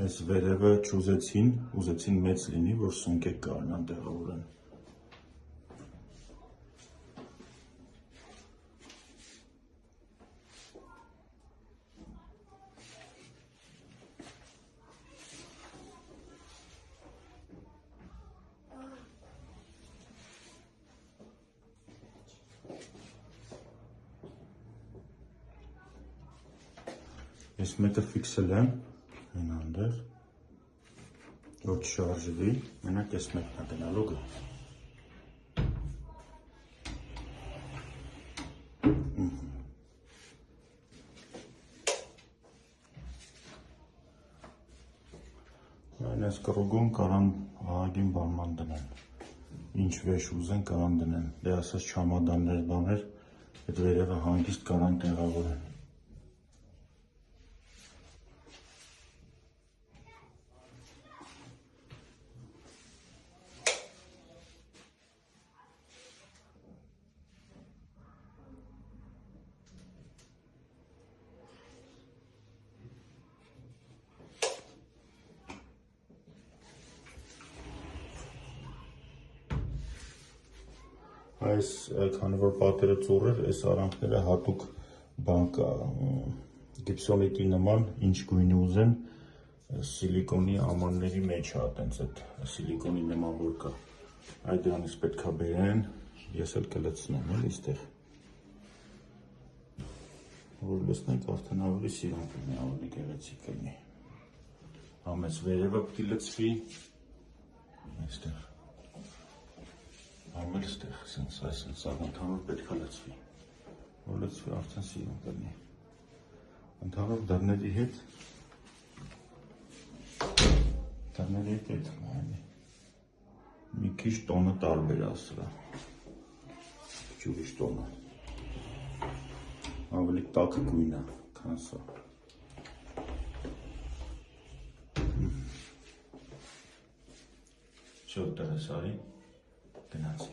Այս վերևը ուզեցին մեծ լինի, որ սունկեք կարողանան տեղավորեն։ Ես մեկը ֆիքսել եմ, այն անդեր, որ չշարժվի, մենակ ես մեկն է գնալու գը։ Այն ես կրուգում կարան ահագին բանման դնեն, ինչ վեշ ուզեն կարան դնեն, դե ասած չամադաններ բաներ, այդ վերևը հանգիստ կարան տեղավորեն։ Այս քանի որ պատերը ծուռ էր, այս արանքները հատուկ բան կա, գիպսոնիտի նման, ինչ գույնի ուզեն, սիլիկոնի ամանների մեջ է, տենց այդ սիլիկոնի նման որ կա, այդ դրանից պետք է բերեն, ես էլ կլցնեմ, էլ իստեղ, որ լցնենք արդեն ավելի սիրուն կլինի, ավելի գեղեցիկ կլինի, ամես վերևը պիտի լցվի, այստեղ, ամել ստեղ, այսինք սաղ ընդհանուր պետք է լցվի, որ լցվի արդեն սիրուն կլինի, ընդհանուր դռների հետ մի քիչ տոնը տարբեր է սրա, ջուրիշ տոնը, ավելի տաք գույն է, քան սա, շոտ տրես արի, գնաց